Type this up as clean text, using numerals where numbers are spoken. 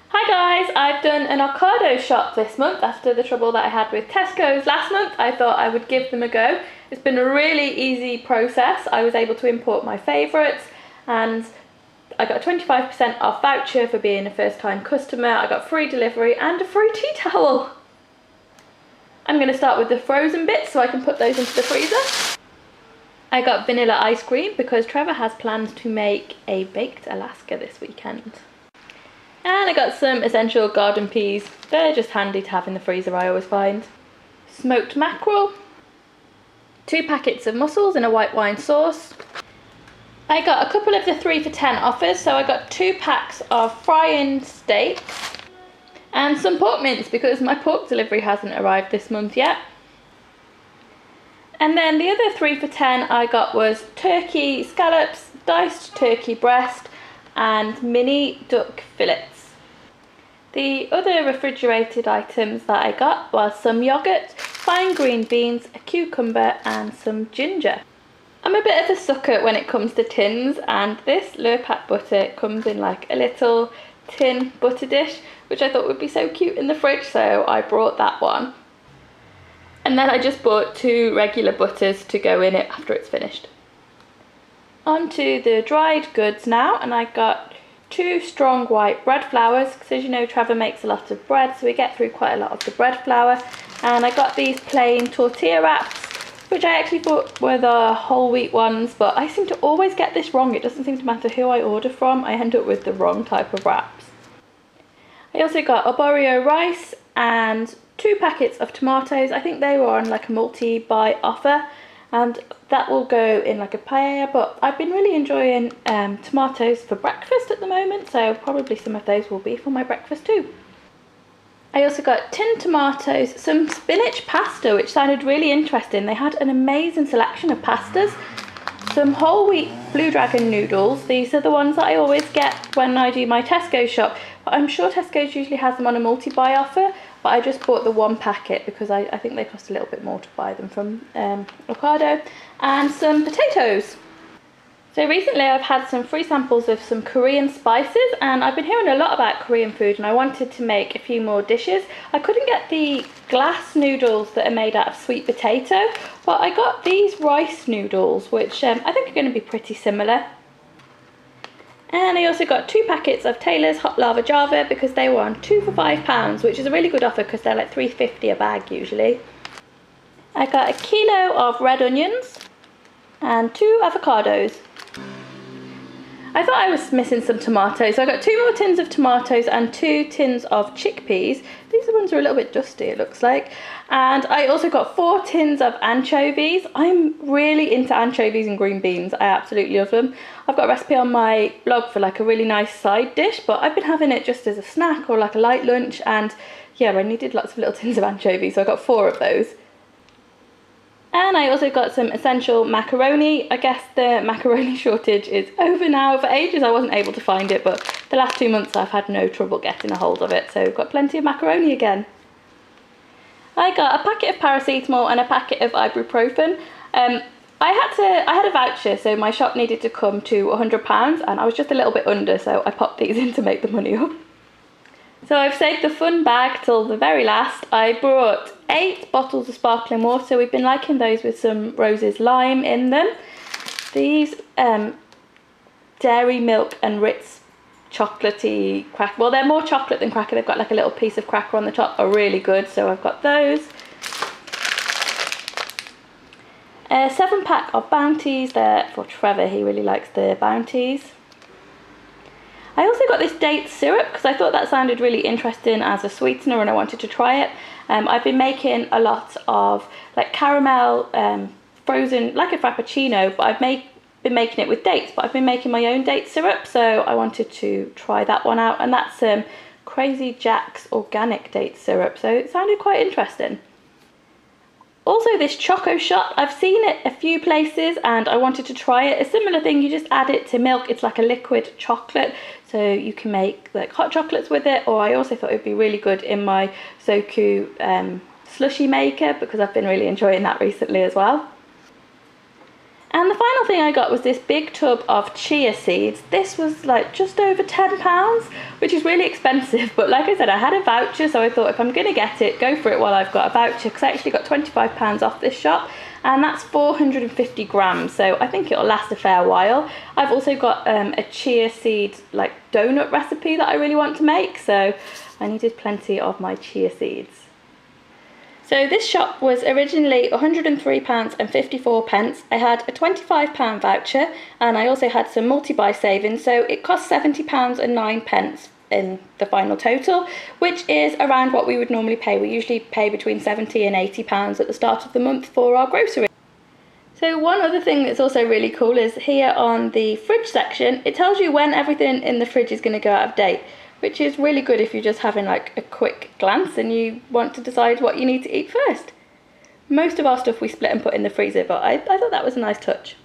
Hi guys, I've done an Ocado shop this month after the trouble that I had with Tesco's last month. I thought I would give them a go. It's been a really easy process. I was able to import my favourites and I got a 25% off voucher for being a first time customer. I got free delivery and a free tea towel. I'm going to start with the frozen bits so I can put those into the freezer. I got vanilla ice cream because Trevor has plans to make a baked Alaska this weekend. And I got some essential garden peas. They're just handy to have in the freezer, I always find. Smoked mackerel. 2 packets of mussels in a white wine sauce. I got a couple of the 3 for $10 offers, so I got 2 packs of fry-in steaks. And some pork mince because my pork delivery hasn't arrived this month yet. And then the other 3 for $10 I got was turkey scallops, diced turkey breast and mini duck fillets. The other refrigerated items that I got was some yoghurt, fine green beans, a cucumber and some ginger. I'm a bit of a sucker when it comes to tins, and this Lurpak butter comes in like a little tin butter dish, which I thought would be so cute in the fridge, so I brought that one. And then I just bought 2 regular butters to go in it after it's finished. On to the dried goods now, and I got 2 strong white bread flours, because as you know Trevor makes a lot of bread, so we get through quite a lot of the bread flour. And I got these plain tortilla wraps, which I actually thought were the whole wheat ones, but I seem to always get this wrong. It doesn't seem to matter who I order from, I end up with the wrong type of wraps. I also got arborio rice and 2 packets of tomatoes. I think they were on like a multi-buy offer, and that will go in like a paella, but I've been really enjoying tomatoes for breakfast at the moment, so probably some of those will be for my breakfast too. I also got tinned tomatoes, some spinach pasta, which sounded really interesting. They had an amazing selection of pastas, some whole wheat Blue Dragon noodles. These are the ones that I always get when I do my Tesco shop, but I'm sure Tesco's usually has them on a multi-buy offer, but I just bought the 1 packet because I think they cost a little bit more to buy them from Ocado, and some potatoes. So recently I've had some free samples of some Korean spices, and I've been hearing a lot about Korean food and I wanted to make a few more dishes. I couldn't get the glass noodles that are made out of sweet potato, but I got these rice noodles, which I think are going to be pretty similar. And I also got 2 packets of Taylor's Hot Lava Java because they were on 2 for £5, which is a really good offer because they're like $3.50 a bag usually. I got a kilo of red onions and 2 avocados. I thought I was missing some tomatoes, so I got 2 more tins of tomatoes and 2 tins of chickpeas. These ones are a little bit dusty, it looks like. And I also got 4 tins of anchovies. I'm really into anchovies and green beans. I absolutely love them. I've got a recipe on my blog for like a really nice side dish, but I've been having it just as a snack or like a light lunch, and yeah, I needed lots of little tins of anchovies, so I got 4 of those. And I also got some essential macaroni. I guess the macaroni shortage is over now. For ages I wasn't able to find it, but the last 2 months I've had no trouble getting a hold of it, so I've got plenty of macaroni again. I got a packet of paracetamol and a packet of ibuprofen. I had a voucher, so my shop needed to come to £100, and I was just a little bit under, so I popped these in to make the money up. So I've saved the fun bag till the very last. I brought 8 bottles of sparkling water. We've been liking those with some Rose's lime in them. These dairy milk and Ritz chocolatey cracker, well they're more chocolate than cracker, they've got like a little piece of cracker on the top, are really good, so I've got those. A 7-pack of Bounties, they're for Trevor, he really likes the Bounties. I also got this date syrup because I thought that sounded really interesting as a sweetener and I wanted to try it. I've been making a lot of like caramel frozen, like a frappuccino, but I've been making it with dates, but I've been making my own date syrup, so I wanted to try that one out, and that's Crazy Jack's organic date syrup, so it sounded quite interesting. Also this Choco Shot, I've seen it a few places and I wanted to try it. A similar thing, you just add it to milk, it's like a liquid chocolate, so you can make like hot chocolates with it, or I also thought it would be really good in my Zoku slushy maker because I've been really enjoying that recently as well. And the final thing I got was this big tub of chia seeds. This was like just over £10, which is really expensive, but like I said, I had a voucher, so I thought if I'm going to get it, go for it while I've got a voucher, because I actually got £25 off this shop, and that's 450 grams, so I think it'll last a fair while. I've also got a chia seed like donut recipe that I really want to make, so I needed plenty of my chia seeds. So this shop was originally £103.54. I had a £25 voucher, and I also had some multi-buy savings, so it cost £70.09 in the final total, which is around what we would normally pay. We usually pay between £70 and £80 at the start of the month for our groceries. So one other thing that's also really cool is here on the fridge section, it tells you when everything in the fridge is going to go out of date, which is really good if you're just having like a quick glance and you want to decide what you need to eat first. Most of our stuff we split and put in the freezer, but I thought that was a nice touch.